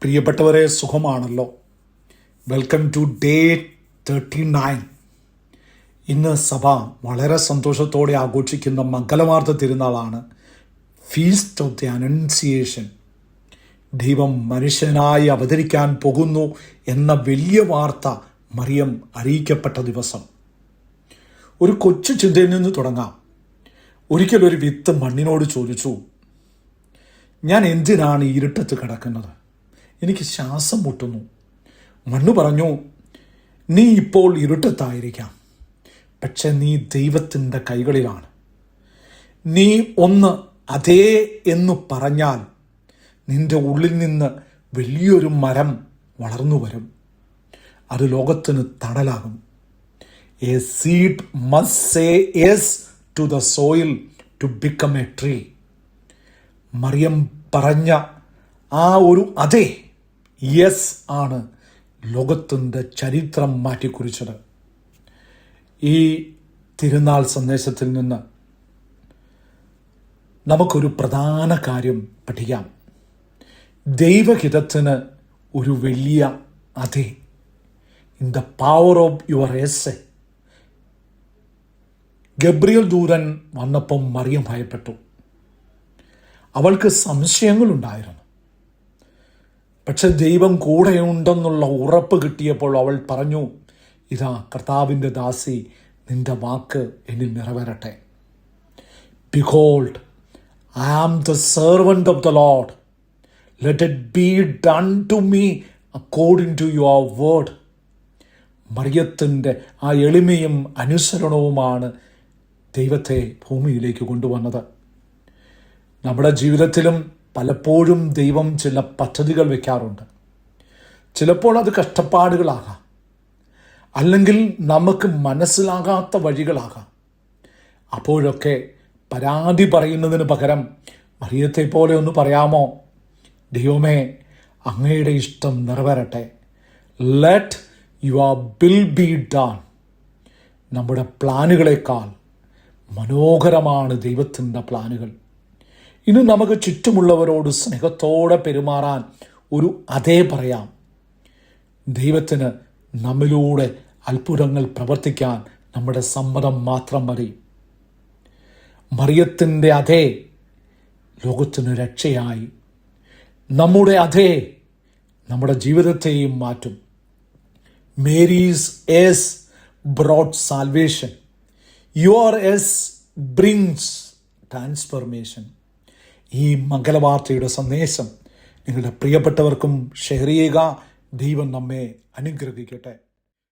പ്രിയപ്പെട്ടവരെ, സുഖമാണല്ലോ? Welcome to day 39. ഇന്ന് സഭ വളരെ സന്തോഷത്തോടെ ആഘോഷിക്കുന്ന മംഗലമാർത്ത തിരുനാളാണ്, ഫീസ്റ്റ് ഓഫ് ദി അനൗൺസിയേഷൻ. ദൈവം മനുഷ്യനായി അവതരിക്കാൻ പോകുന്നു എന്ന വലിയ വാർത്ത മറിയം അറിയിക്കപ്പെട്ട ദിവസം. ഒരു കൊച്ചു ചിന്തയിൽ നിന്ന് തുടങ്ങാം. ഒരിക്കലൊരു വിത്ത് മണ്ണിനോട് ചോദിച്ചു, ഞാൻ എന്തിനാണ് ഈ ഇരുട്ടത്ത് കിടക്കുന്നത്? എനിക്ക് ശ്വാസം മുട്ടുന്നു. മണ്ണ് പറഞ്ഞു, നീ ഇപ്പോൾ ഇരുട്ടത്തായിരിക്കാം, പക്ഷെ നീ ദൈവത്തിൻ്റെ കൈകളിലാണ്. നീ ഒന്ന് അതേ എന്ന് പറഞ്ഞാൽ നിന്റെ ഉള്ളിൽ നിന്ന് വലിയൊരു മരം വളർന്നു വരും. അത് ലോകത്തിന് തണലാകും. A seed must say yes to the soil to become a tree. മറിയം പറഞ്ഞ ആ ഒരു അതേ യെസ് ആണ് ലോകത്തിൻ്റെ ചരിത്രം മാറ്റിക്കുറിച്ചത്. ഈ തിരുനാൾ സന്ദേശത്തിൽ നിന്ന് നമുക്കൊരു പ്രധാന കാര്യം പഠിക്കാം. ദൈവഹിതത്തിന് ഒരു വലിയ അതേ. In the power of your S. Gabriel ദൂതൻ വന്നപ്പം മറിയം ഭയപ്പെട്ടു. അവൾക്ക് സംശയങ്ങളുണ്ടായിരുന്നു. പക്ഷെ ദൈവം കൂടെയുണ്ടെന്നുള്ള ഉറപ്പ് കിട്ടിയപ്പോൾ അവൾ പറഞ്ഞു, ഇതാ കർത്താവിൻ്റെ ദാസി, നിന്റെ വാക്ക് എന്നിൽ നിറവേറട്ടെ. Behold, I am the servant of the Lord, let it be done to me according to your word. മറിയത്തിൻ്റെ ആ എളിമയും അനുസരണവുമാണ് ദൈവത്തെ ഭൂമിയിലേക്ക് കൊണ്ടുവന്നത്. നമ്മുടെ ജീവിതത്തിലും പലപ്പോഴും ദൈവം ചില പദ്ധതികൾ വയ്ക്കാറുണ്ട്. ചിലപ്പോൾ അത് കഷ്ടപ്പാടുകളാകാം, അല്ലെങ്കിൽ നമുക്ക് മനസ്സിലാകാത്ത വഴികളാകാം. അപ്പോഴൊക്കെ പരാതി പറയുന്നതിന് പകരം മറിയത്തെ പോലെ ഒന്ന് പറയാമോ? ദൈവമേ, അങ്ങയുടെ ഇഷ്ടം നിറവേറട്ടെ. Let your will be done. നമ്മുടെ പ്ലാനുകളെക്കാൾ മനോഹരമാണ് ദൈവത്തിൻ്റെ പ്ലാനുകൾ. ഇന്ന് നമുക്ക് ചുറ്റുമുള്ളവരോട് സ്നേഹത്തോടെ പെരുമാറാൻ ഒരു അതേ പറയാം. ദൈവത്തിന് നമ്മിലൂടെ അത്ഭുതങ്ങൾ പ്രവർത്തിക്കാൻ നമ്മുടെ സമ്മതം മാത്രം മതി. മറിയത്തിൻ്റെ അതേ ലോകത്തിന് രക്ഷയായി. നമ്മുടെ അതേ നമ്മുടെ ജീവിതത്തെയും മാറ്റും. Mary's S brought salvation. Your S brings transformation. ഈ മംഗലവാർത്തയുടെ സന്ദേശം നിങ്ങളുടെ പ്രിയപ്പെട്ടവർക്കും ഷെയർ ചെയ്യുക. ദൈവം നമ്മെ അനുഗ്രഹിക്കട്ടെ.